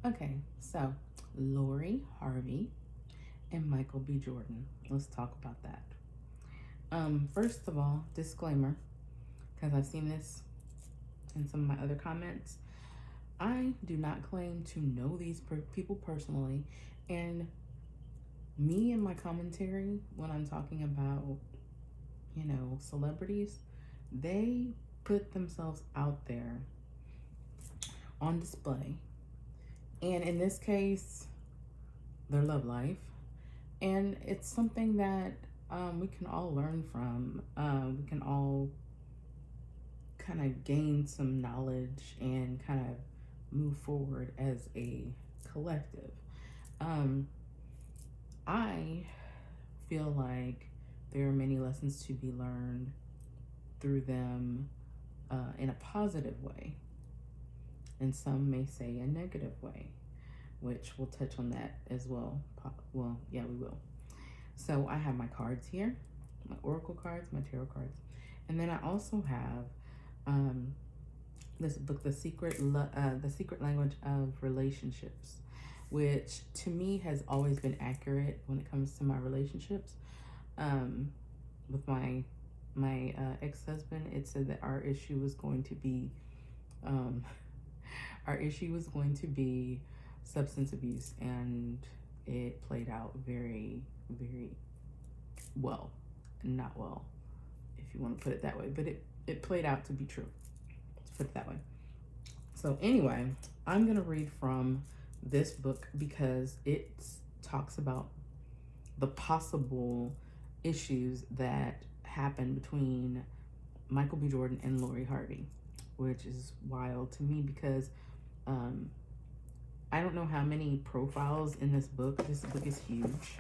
Okay, so Lori Harvey and Michael B. Jordan. Let's talk about that. First of all, disclaimer, because I've seen this in some of my other comments. I do not claim to know these people personally, and me and my commentary when I'm talking about, celebrities, they put themselves out there on display. And in this case, their love life. And it's something that we can all learn from. We can all kind of gain some knowledge and kind of move forward as a collective. Um, I feel like there are many lessons to be learned through them in a positive way, and some may say a negative way, which we'll touch on that as well. Well, yeah, we will. So I have my cards here, my oracle cards, my tarot cards, and then I also have um, this book, The Secret Language of Relationships, which to me has always been accurate when it comes to my relationships. With my ex-husband, it said that um, our issue was going to be substance abuse, and it played out very, very well. Not well, if you want to put it that way, but it played out to be true. Let's put it that way. So anyway, I'm going to read from this book because it talks about the possible issues that happened between Michael B. Jordan and Lori Harvey, which is wild to me because um, I don't know how many profiles in this book. This book is huge,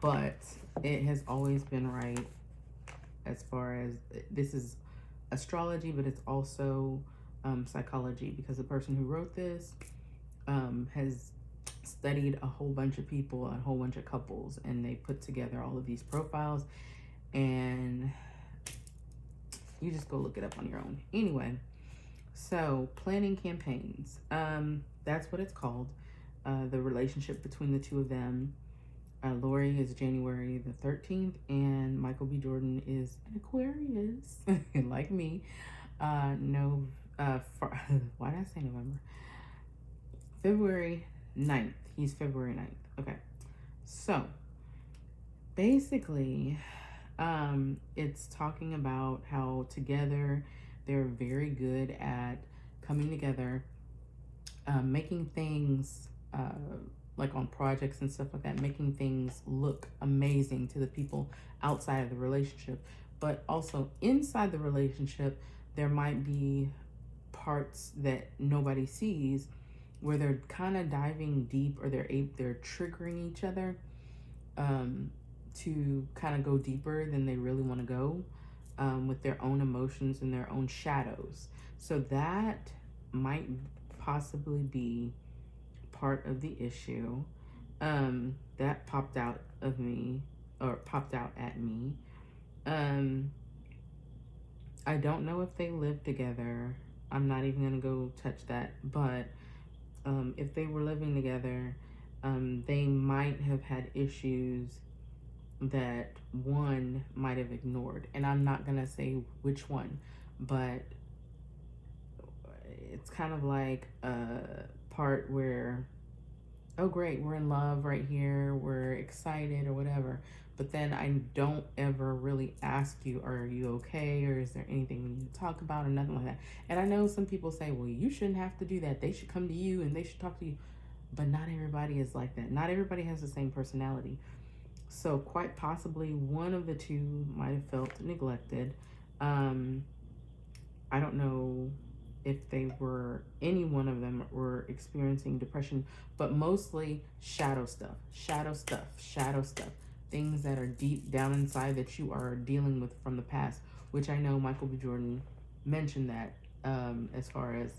but it has always been right as far as this is astrology, but it's also psychology, because the person who wrote this has studied a whole bunch of people, a whole bunch of couples, and they put together all of these profiles, and you just go look it up on your own. Anyway, so planning campaigns, that's what it's called. The relationship between the two of them. Lori is January the 13th, and Michael B. Jordan is an Aquarius, like me. No, why did I say November? February 9th. He's February 9th. Okay. So, basically, it's talking about how together they're very good at coming together, making things like on projects and stuff like that, making things look amazing to the people outside of the relationship. But also inside the relationship, there might be parts that nobody sees where they're kind of diving deep, or they're triggering each other to kind of go deeper than they really want to go with their own emotions and their own shadows. So that might possibly be part of the issue that popped out of me, or popped out at me. I don't know if they live together. I'm not even gonna go touch that. But if they were living together, they might have had issues that one might have ignored. And I'm not gonna say which one, but it's kind of like a part where, oh great, we're in love right here, we're excited or whatever, but then I don't ever really ask you, are you okay, or is there anything we need to talk about, or nothing like that. And I know some people say, well, you shouldn't have to do that, they should come to you and they should talk to you. But not everybody is like that. Not everybody has the same personality. So quite possibly one of the two might have felt neglected. I don't know if any one of them were experiencing depression, but mostly shadow stuff, things that are deep down inside that you are dealing with from the past, which I know Michael B. Jordan mentioned that as far as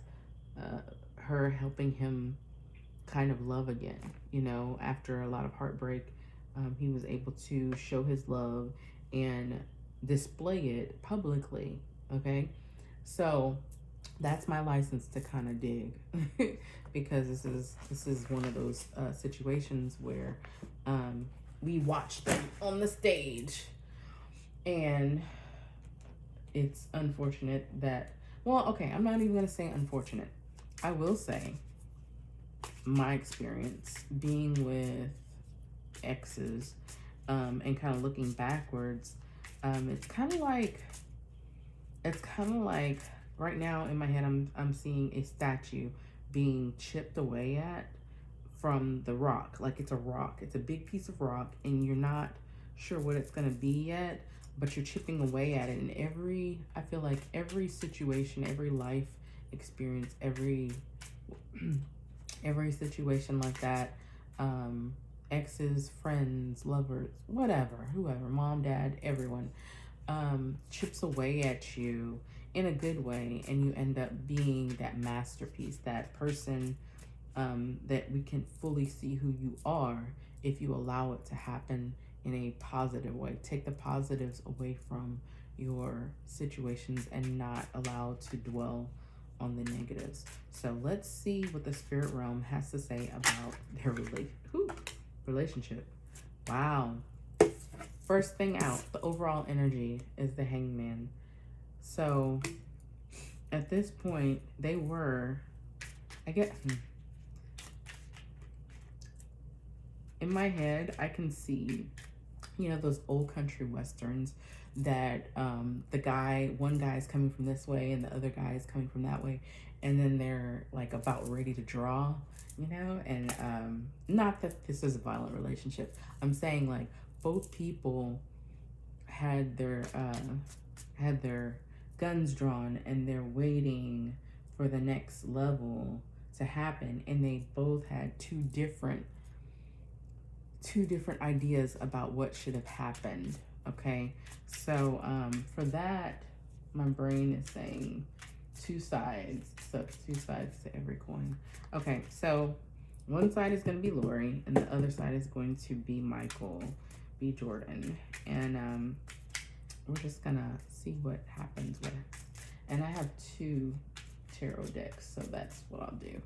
her helping him kind of love again, after a lot of heartbreak. He was able to show his love and display it publicly. Okay, so That's my license to kind of dig because this is one of those situations where we watch them on the stage, and it's unfortunate that, well, okay, I'm not even gonna say unfortunate. I will say my experience being with exes, and kind of looking backwards, it's kind of like right now in my head, I'm seeing a statue being chipped away at from the rock. Like it's a rock, it's a big piece of rock, and you're not sure what it's gonna be yet, but you're chipping away at it. And I feel like every situation, every life experience, every situation like that, exes, friends, lovers, whatever, whoever, mom, dad, everyone, chips away at you in a good way, and you end up being that masterpiece, that person, that we can fully see who you are if you allow it to happen in a positive way. Take the positives away from your situations and not allow to dwell on the negatives. So let's see what the spirit realm has to say about their relationship. Wow. First thing out, the overall energy is the hangman. So at this point, they were, I get, in my head, I can see, those old country westerns that one guy is coming from this way and the other guy is coming from that way, and then they're like about ready to draw, and not that this is a violent relationship. I'm saying like both people had their guns drawn and they're waiting for the next level to happen, and they both had two different ideas about what should have happened. Okay, so for that, my brain is saying two sides, so two sides to every coin. Okay, so one side is going to be Lori and the other side is going to be Michael B. Jordan, and we're just gonna see what happens with it. And I have two tarot decks, so that's what I'll do.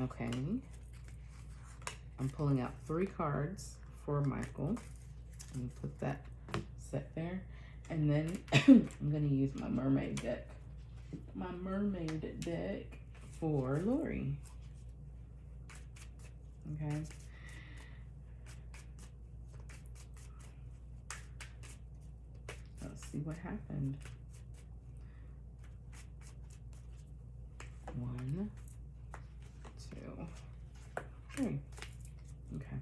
Okay, I'm pulling out 3 cards for Michael. Let me put that set there. And then I'm going to use my mermaid deck. My mermaid deck for Lori. Okay. Let's see what happened. 1, 2, 3. Okay.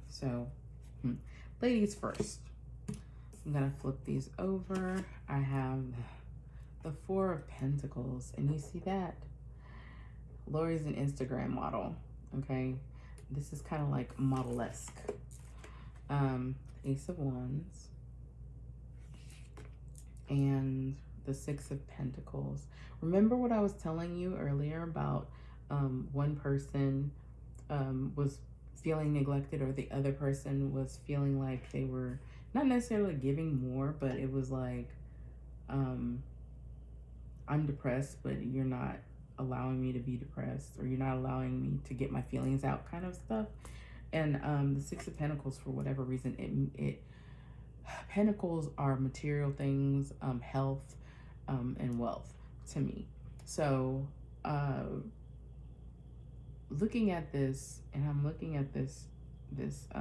So, ladies first. I'm gonna flip these over. I have the 4 of Pentacles, and you see that? Lori's an Instagram model, okay? This is kind of like model-esque. Ace of Wands. And the 6 of Pentacles. Remember what I was telling you earlier about one person was feeling neglected, or the other person was feeling like they were not necessarily giving more, but it was like, I'm depressed, but you're not allowing me to be depressed, or you're not allowing me to get my feelings out, kind of stuff. And the 6 of Pentacles, for whatever reason, Pentacles are material things, health, and wealth to me. So looking at this, and I'm looking at this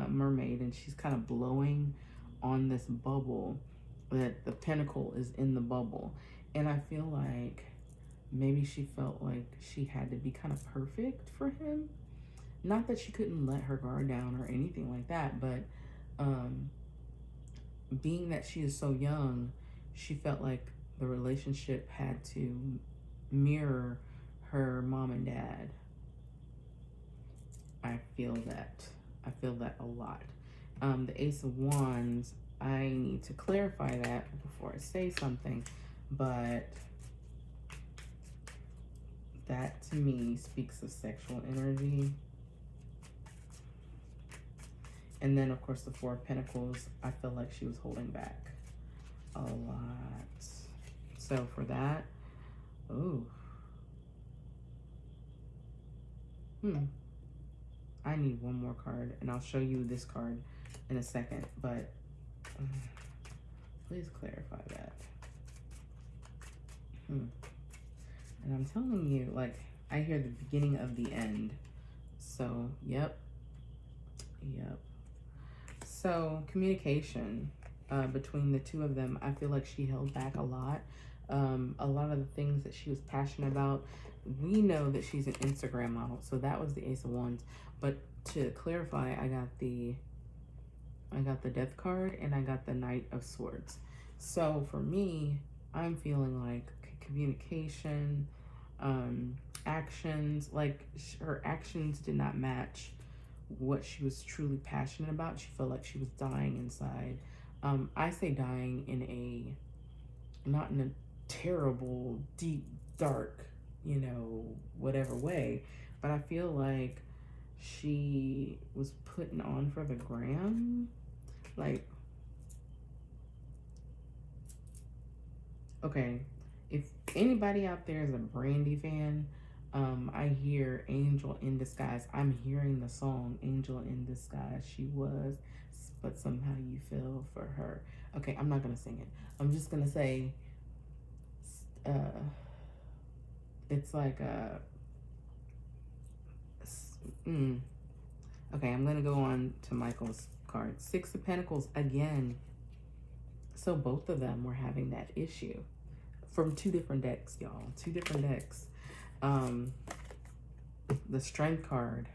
mermaid, and she's kind of blowing on this bubble, that the pentacle is in the bubble, and I feel like maybe she felt like she had to be kind of perfect for him. Not that she couldn't let her guard down or anything like that, but being that she is so young, she felt like the relationship had to mirror her mom and dad. I feel that a lot. The Ace of Wands, I need to clarify that before I say something, but that to me speaks of sexual energy. And then, of course, the 4 of Pentacles, I feel like she was holding back a lot. So for that, oh, I need one more card, and I'll show you this card in a second, but please clarify that. And I'm telling you, like, I hear the beginning of the end. So, yep. So, communication between the two of them, I feel like she held back a lot. A lot of the things that she was passionate about, we know that she's an Instagram model, so that was the Ace of Wands. But to clarify, I got the Death card and I got the Knight of Swords. So for me, I'm feeling like communication, actions, like her actions did not match what she was truly passionate about. She felt like she was dying inside. I say dying in a, not in a terrible, deep, dark, whatever way, but I feel like she was putting on for the gram. Like, okay, if anybody out there is a Brandy fan, I hear Angel in Disguise. I'm hearing the song Angel in Disguise. She was, but somehow you fell for her. Okay, I'm not gonna sing it. I'm just gonna say, it's like okay, I'm gonna go on to Michael's card. Six of Pentacles again. So both of them were having that issue from two different decks, y'all. Two different decks. The Strength card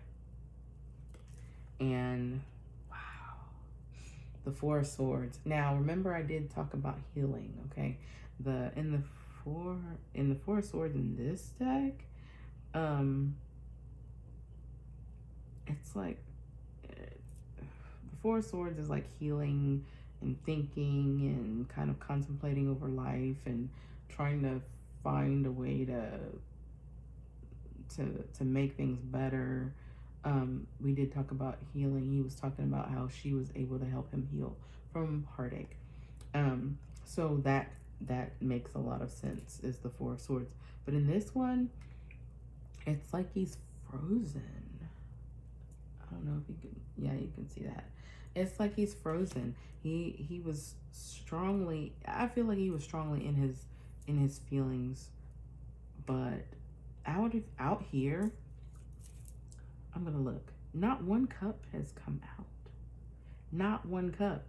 and wow, the Four of Swords. Now remember, I did talk about healing. Okay, in the Four of Swords in this deck, it's like the Four of Swords is like healing and thinking and kind of contemplating over life and trying to find a way to make things better. We did talk about healing. He was talking about how she was able to help him heal from heartache. So that makes a lot of sense, is the Four of Swords. But in this one, it's like he's frozen. I don't know if you can, yeah, you can see that. It's like he's frozen. He was strongly, I feel like he was strongly in his feelings, but out here, I'm gonna look. Not one cup has come out. Not one cup.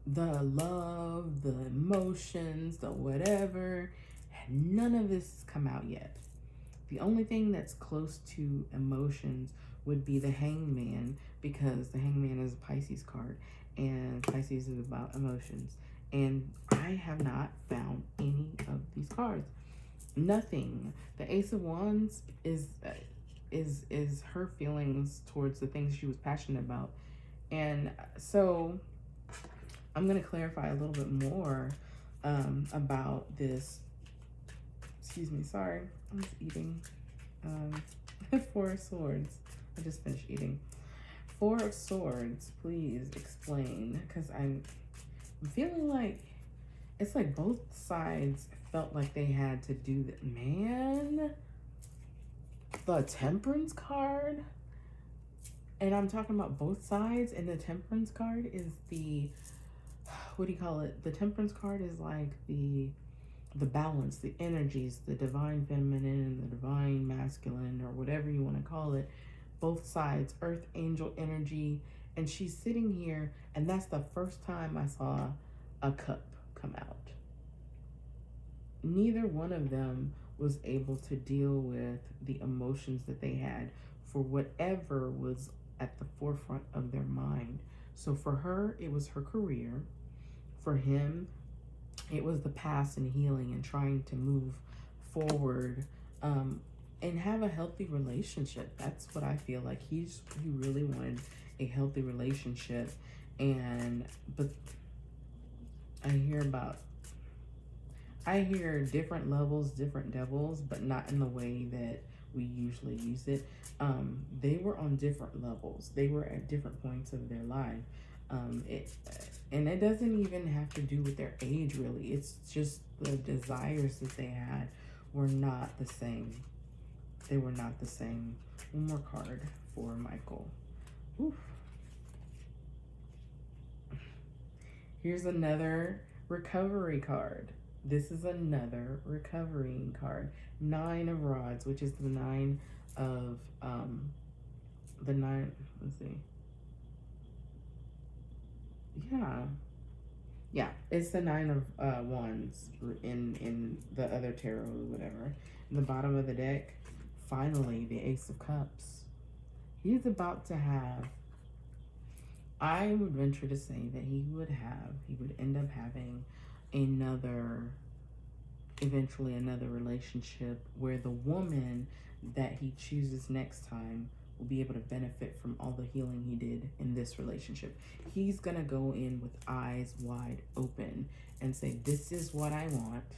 The love, the emotions, the whatever, none of this has come out yet. The only thing that's close to emotions would be the Hangman, because the Hangman is a Pisces card, and Pisces is about emotions. And I have not found any of these cards. Nothing. The Ace of Wands is her feelings towards the things she was passionate about. And so I'm going to clarify a little bit more about this. Excuse me, sorry, I'm just eating. Four of Swords. I just finished eating. Four of Swords, please explain, because I'm feeling like it's like both sides felt like they had to do that. Man, the Temperance card, and I'm talking about both sides, and the Temperance card is the, what do you call it? The Temperance card is like the balance, the energies, the divine feminine and the divine masculine, or whatever you want to call it. Both sides, earth angel energy, and she's sitting here, and that's the first time I saw a cup come out. Neither one of them was able to deal with the emotions that they had for whatever was at the forefront of their mind. So for her, it was her career. For him, it was the past and healing and trying to move forward and have a healthy relationship. That's what I feel like. He really wanted a healthy relationship. But I hear different levels, different devils, but not in the way that we usually use it. They were on different levels. They were at different points of their life. And it doesn't even have to do with their age, really. It's just the desires that they had were not the same. They were not the same. One more card for Michael. Oof. Here's another recovery card. This is another recovering card. 9 of Rods, which is the 9 of, the 9, let's see. Yeah, it's the 9 of Wands in the other tarot or whatever. In the bottom of the deck, finally, the Ace of Cups. He's about to have, I would venture to say that he would end up having eventually another relationship where the woman that he chooses next time will be able to benefit from all the healing he did in this relationship. He's gonna go in with eyes wide open and say, this is what I want.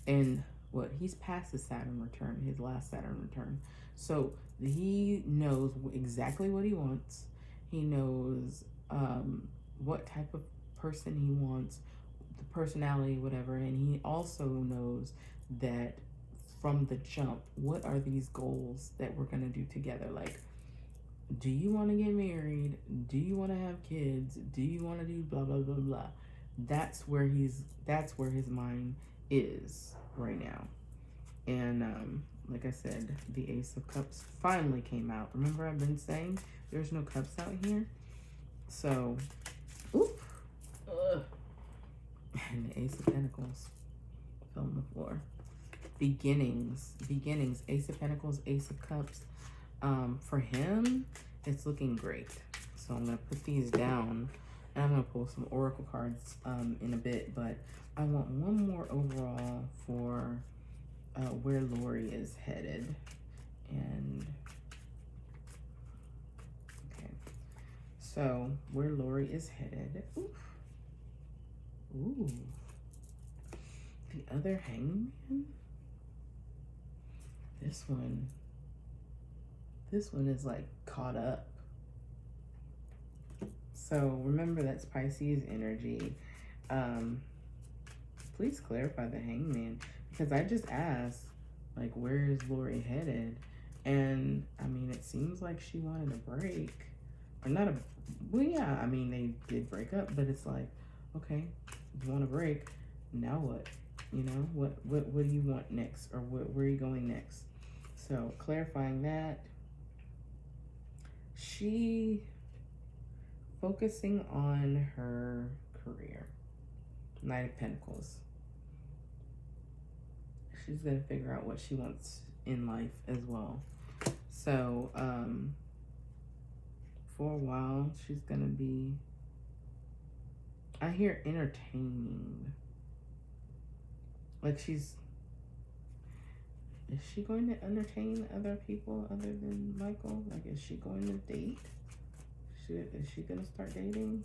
And he's past his Saturn return, his last Saturn return. So he knows exactly what he wants. He knows what type of person he wants, the personality, whatever. And he also knows that from the jump, what are these goals that we're going to do together? Like, do you want to get married? Do you want to have kids? Do you want to do blah, blah, blah, blah? That's where his mind is right now. And like I said, the Ace of Cups finally came out. Remember, I've been saying there's no cups out here. So, and the Ace of Pentacles fell on the floor. Beginnings, Ace of Pentacles, Ace of Cups. For him, it's looking great. So I'm going to put these down, and I'm going to pull some oracle cards in a bit, but I want one more overall for where Lori is headed. And okay, so where Lori is headed. Ooh, the other Hangman. This one is like caught up. So remember, that's Pisces energy. Please clarify the Hangman, because I just asked, like, where is Lori headed? And I mean, it seems like she wanted a break, or not a. Well, yeah, I mean, they did break up, but it's like, okay, you want a break? Now what? You know, what do you want next, or where are you going next? So clarifying that, she focusing on her career. Knight of Pentacles. She's gonna figure out what she wants in life as well. So for a while, she's gonna be, I hear, entertaining. Like, is she going to entertain other people other than Michael? Like, is she going to date? Is she going to start dating?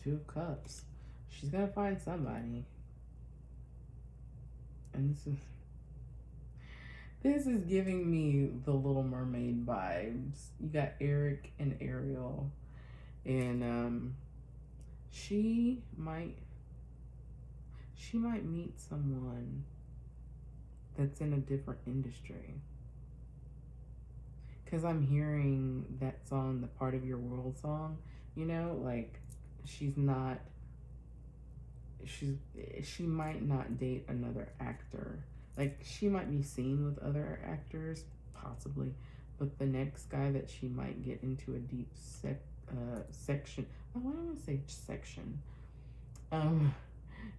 Two of Cups. She's going to find somebody. And this is giving me the Little Mermaid vibes. You got Eric and Ariel. And she might meet someone that's in a different industry. Because I'm hearing that song, the Part of Your World song, you know, like, she might not date another actor. Like, she might be seen with other actors, possibly, but the next guy that she might get into a deep section. Oh, why don't I say section?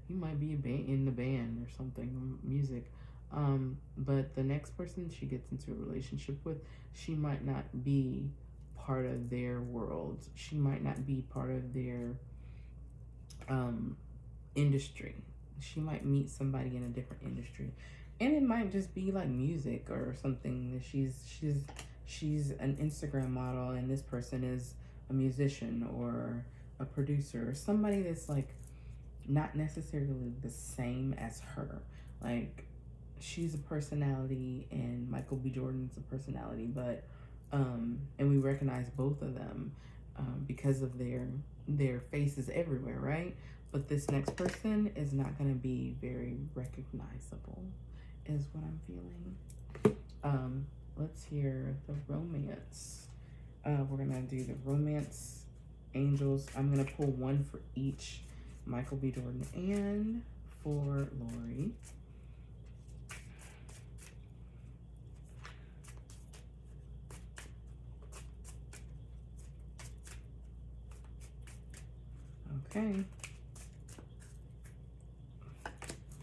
He might be in the band or something, music. But the next person she gets into a relationship with, she might not be part of their world. She might not be part of their industry. She might meet somebody in a different industry. And it might just be like music or something, that she's an Instagram model and this person is a musician or a producer, or somebody that's like not necessarily the same as her. Like, she's a personality and Michael B. Jordan's a personality, but And we recognize both of them because of their faces everywhere, right? But this next person is not going to be very recognizable, is what I'm feeling. Let's hear the romance. We're gonna do the romance angels. I'm gonna pull one for each Michael B. Jordan and for Lori. Okay.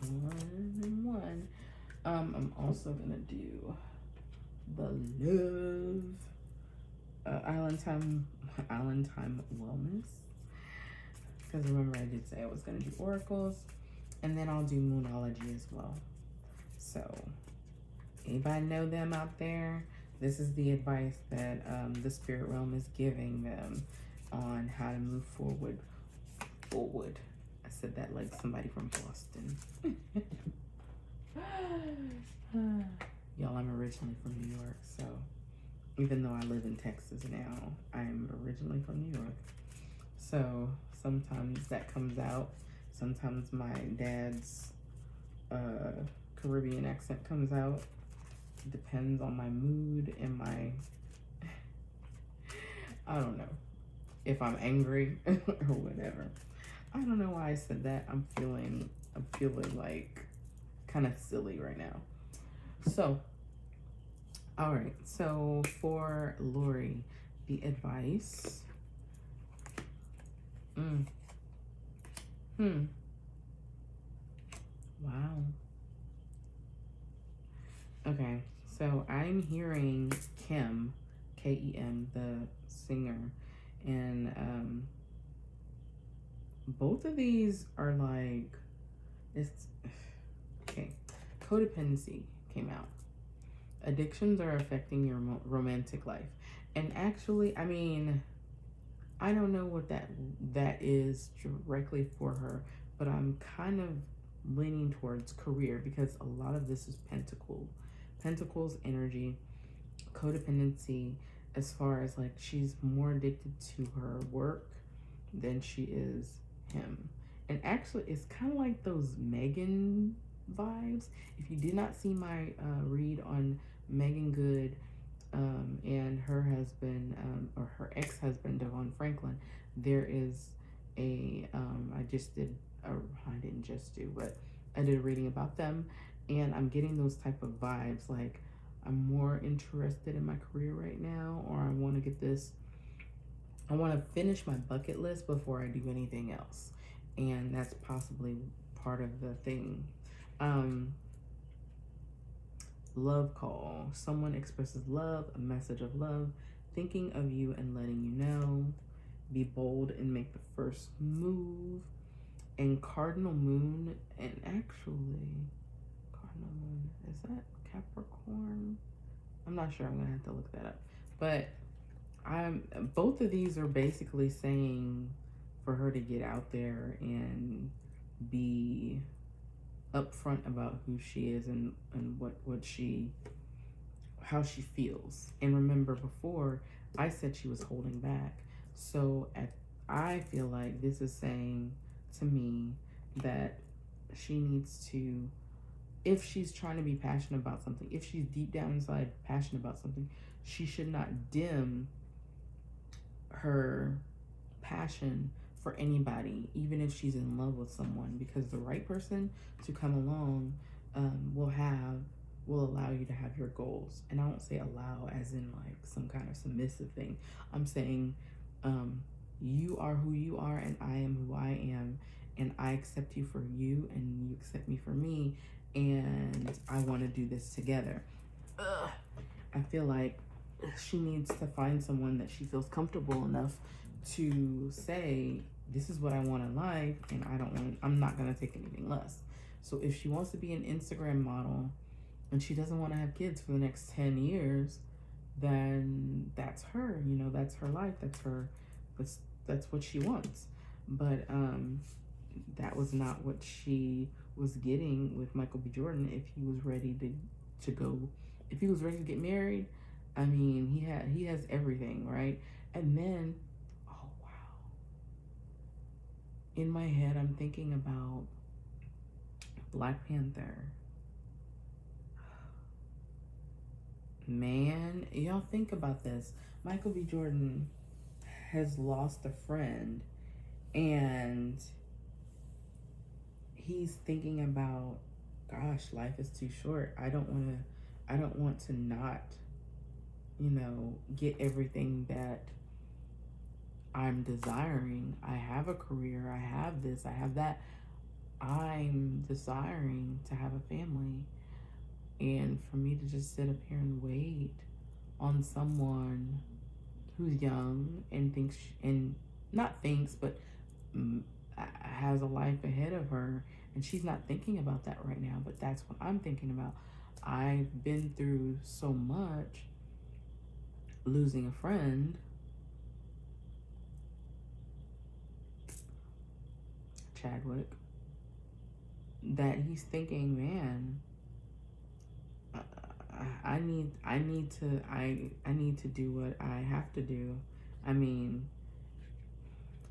One and one. I'm also gonna do the love island time wellness, because remember I did say I was gonna do oracles, and then I'll do moonology as well. So anybody know them out there? This is the advice that the spirit realm is giving them on how to move forward. I said that like somebody from Boston. Y'all, I'm originally from New York, so even though I live in Texas now, I'm originally from New York. So sometimes that comes out. Sometimes my dad's Caribbean accent comes out. Depends on my mood and my, I don't know, if I'm angry or whatever. I don't know why I said that. I'm feeling like kind of silly right now. So, all right. So for Lori, the advice. Wow. Okay. So I'm hearing Kim, Kem, the singer, and both of these are like, it's okay. Codependency came out. Addictions are affecting your romantic life, and actually, I mean, I don't know what that is directly for her, but I'm kind of leaning towards career, because a lot of this is pentacles energy, codependency, as far as like she's more addicted to her work than she is him. And actually it's kind of like those Megan vibes. If you did not see my read on Megan Good and her husband, or her ex-husband Devon Franklin, there is a I didn't just do, but I did a reading about them, and I'm getting those type of vibes, like I'm more interested in my career right now, or I want to finish my bucket list before I do anything else, and that's possibly part of the thing. Love call. Someone expresses love, a message of love, thinking of you and letting you know. Be bold and make the first move. And cardinal moon, and actually, cardinal moon, is that Capricorn? I'm not sure. I'm gonna have to look that up. But both of these are basically saying for her to get out there and be upfront about who she is and how she feels. And remember, before I said she was holding back. So I feel like this is saying to me that she needs to, if she's trying to be passionate about something, if she's deep down inside passionate about something, she should not dim her passion for anybody, even if she's in love with someone, because the right person to come along will allow you to have your goals. And I don't say allow as in like some kind of submissive thing. I'm saying you are who you are and I am who I am, and I accept you for you and you accept me for me, and I want to do this together. I feel like she needs to find someone that she feels comfortable enough to say, this is what I want in life, and I'm not gonna take anything less. So if she wants to be an Instagram model and she doesn't want to have kids for the next 10 years, then that's her, that's her life, that's what she wants. But that was not what she was getting with Michael B. Jordan. If he was ready to get married, I mean, he has everything, right? And then, oh wow, in my head, I'm thinking about Black Panther. Man, y'all think about this. Michael B. Jordan has lost a friend, and he's thinking about, gosh, life is too short. I don't want to not, get everything that I'm desiring. I have a career, I have this, I have that. I'm desiring to have a family. And for me to just sit up here and wait on someone who's young and thinks, and not thinks, but mm, has a life ahead of her, and she's not thinking about that right now, but that's what I'm thinking about. I've been through so much, losing a friend, Chadwick, that he's thinking, man, I need to do what I have to do. I mean,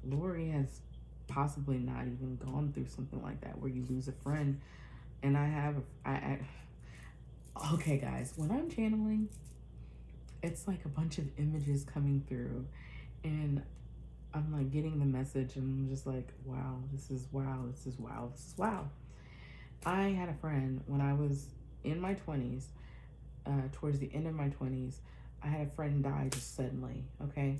Lori has possibly not even gone through something like that where you lose a friend, and I okay, guys, when I'm channeling, it's like a bunch of images coming through, and I'm like getting the message, and I'm just like, wow, this is wow, this is wow, this is wow. I had a friend when I was in my 20s, towards the end of my 20s. I had a friend die just suddenly, okay?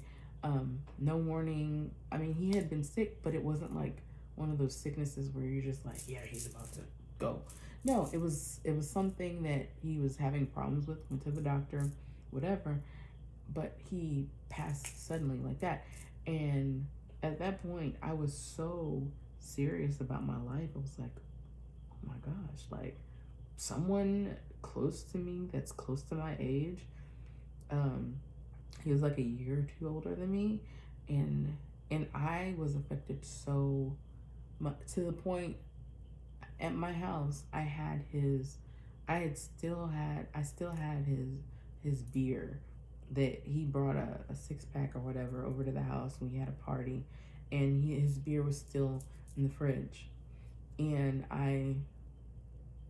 No warning. I mean, he had been sick, but it wasn't like one of those sicknesses where you're just like, yeah, he's about to go. No, it was something that he was having problems with, went to the doctor, whatever, but he passed suddenly like that. And at that point, I was so serious about my life. I was like, oh my gosh, like someone close to me that's close to my age. Um, he was like a year or two older than me, and I was affected so much to the point at my house I still had his beer that he brought a six pack or whatever over to the house when we had a party, and his beer was still in the fridge, and I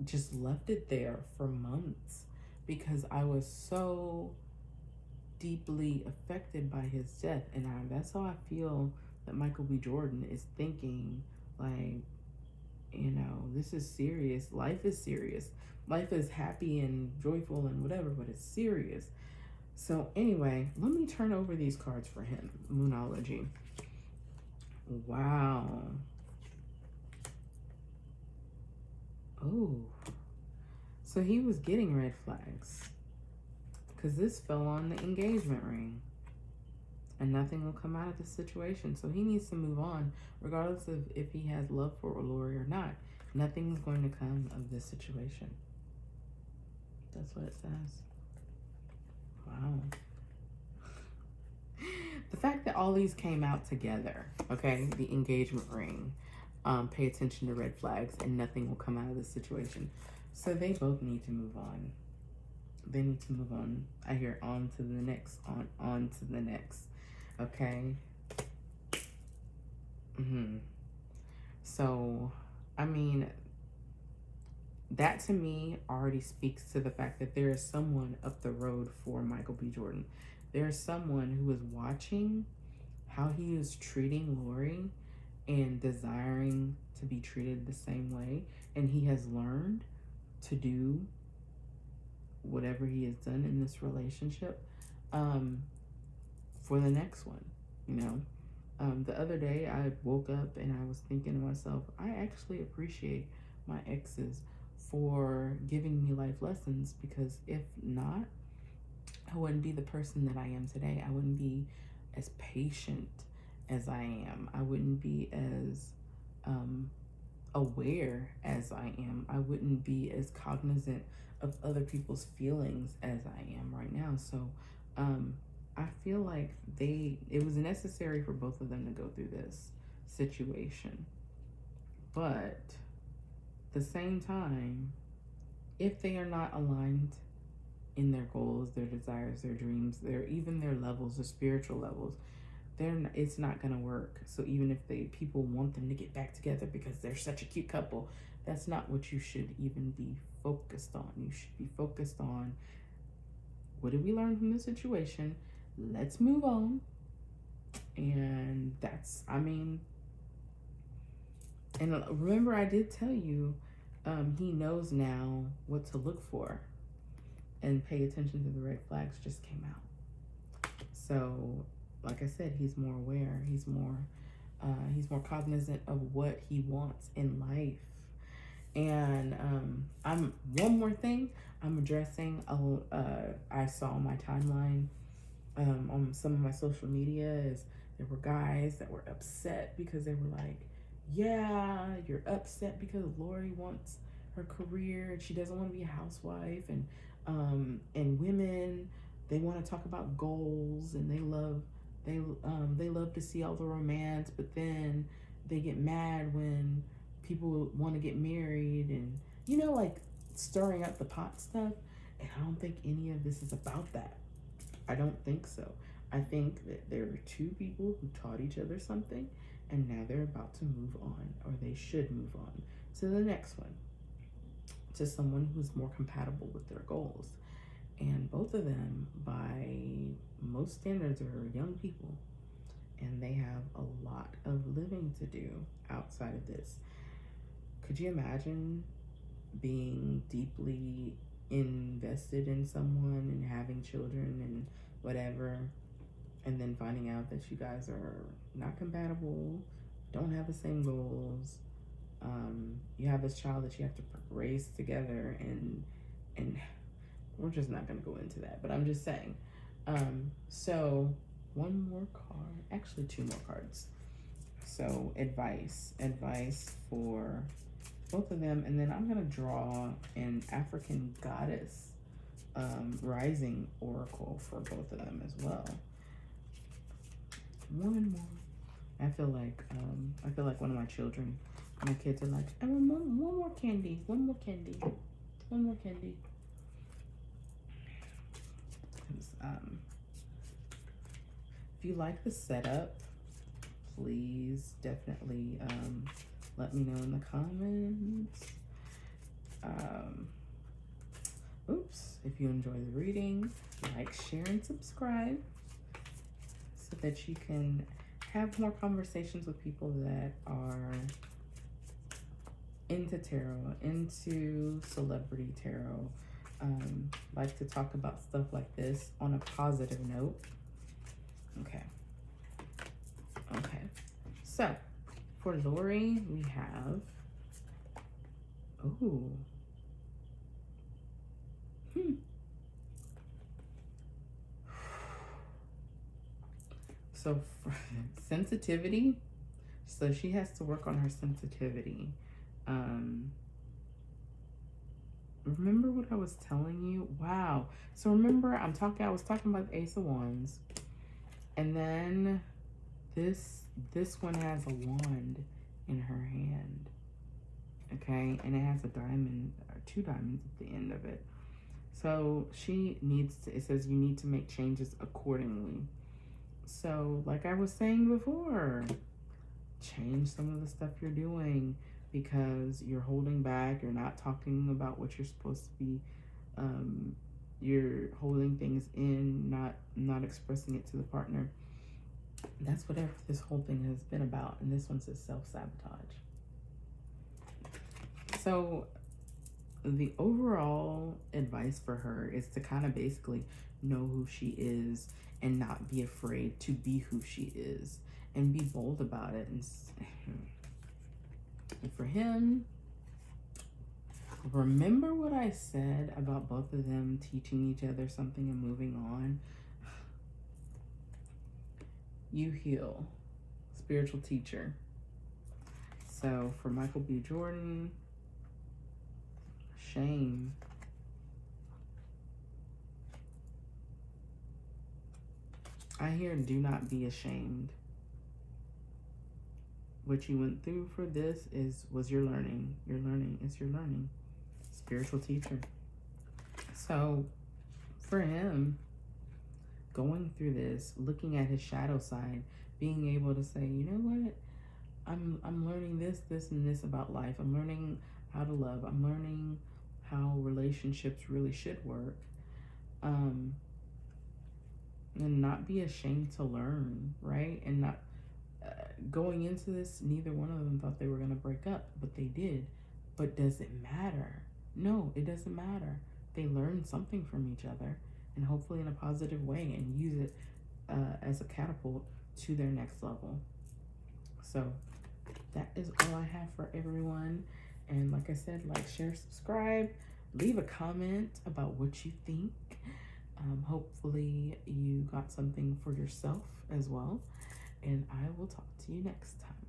just left it there for months because I was so deeply affected by his death. And that's how I feel that Michael B. Jordan is thinking, like, this is serious. Life is serious. Life is happy and joyful and whatever, but it's serious. So, anyway, let me turn over these cards for him. Moonology. Wow. Oh. So he was getting red flags because this fell on the engagement ring, and nothing will come out of this situation. So he needs to move on, regardless of if he has love for Lori or not. Nothing is going to come of this situation. That's what it says. Wow. The fact that all these came out together, okay? The engagement ring, pay attention to red flags, and nothing will come out of this situation. So they both need to move on. They need to move on. I hear on to the next, on to the next. Okay? So, I mean, that to me already speaks to the fact that there is someone up the road for Michael B. Jordan. There is someone who is watching how he is treating Lori and desiring to be treated the same way. And he has learned to do whatever he has done in this relationship for the next one, The other day I woke up and I was thinking to myself, I actually appreciate my exes for giving me life lessons, because if not, I wouldn't be the person that I am today. I wouldn't be as patient as I am. I wouldn't be as aware as I am. I wouldn't be as cognizant of other people's feelings as I am right now. So I feel like it was necessary for both of them to go through this situation. But at the same time, if they are not aligned in their goals, their desires, their dreams, even their levels, their spiritual levels. It's not gonna work. So even if people want them to get back together because they're such a cute couple, that's not what you should even be focused on. You should be focused on, what did we learn from the situation? Let's move on. And and remember, I did tell you, he knows now what to look for, and pay attention to the red flags just came out. So, like I said, he's more aware. He's more cognizant of what he wants in life. And I'm one more thing I'm addressing. I saw on my timeline, on some of my social media, is there were guys that were upset because they were like, yeah, you're upset because Lori wants her career and she doesn't want to be a housewife, and women, they want to talk about goals, and they love to see all the romance, but then they get mad when people want to get married, and like stirring up the pot stuff. And I don't think any of this is about that. I don't think so. I think that there are two people who taught each other something, and now they're about to move on, or they should move on to the next one, to someone who's more compatible with their goals. And both of them, by most standards, are young people, and they have a lot of living to do outside of this. Could you imagine being deeply invested in someone and having children and whatever, and then finding out that you guys are not compatible, don't have the same goals? You have this child that you have to raise together, and we're just not going to go into that, but I'm just saying. So one more card, actually two more cards. So advice for both of them, and then I'm going to draw an African goddess rising oracle for both of them as well. One more. I feel like one of my kids are like, I want one more candy. If you like the setup, please definitely let me know in the comments. If you enjoy the reading, like, share, and subscribe so that you can have more conversations with people that are into tarot, into celebrity tarot, like to talk about stuff like this on a positive note. Okay. So for Lori, we have, So for sensitivity, so she has to work on her sensitivity. Remember what I was telling you? Wow. So remember, I was talking about the Ace of Wands, and then this one has a wand in her hand. Okay, and it has a diamond, or two diamonds at the end of it. So it says you need to make changes accordingly. So like I was saying before, change some of the stuff you're doing, because you're holding back, you're not talking about what you're supposed to be, you're holding things in, not expressing it to the partner. That's whatever this whole thing has been about, and this one says self-sabotage. So the overall advice for her is to kind of basically know who she is and not be afraid to be who she is, and be bold about it. And for him, remember what I said about both of them teaching each other something and moving on? You heal. Spiritual teacher. So for Michael B. Jordan, shame. I hear, do not be ashamed. What you went through for this was your learning. It's your learning. Spiritual teacher. So for him, going through this, looking at his shadow side, being able to say, you know what, I'm learning this and this about life. I'm learning how to love. I'm learning how relationships really should work. And not be ashamed to learn, right? And not going into this, neither one of them thought they were going to break up, but they did. But does it matter? No, it doesn't matter. They learned something from each other, and hopefully in a positive way, and use it as a catapult to their next level. So that is all I have for everyone. And like I said, like, share, subscribe, leave a comment about what you think. Hopefully you got something for yourself as well. And I will talk to you next time.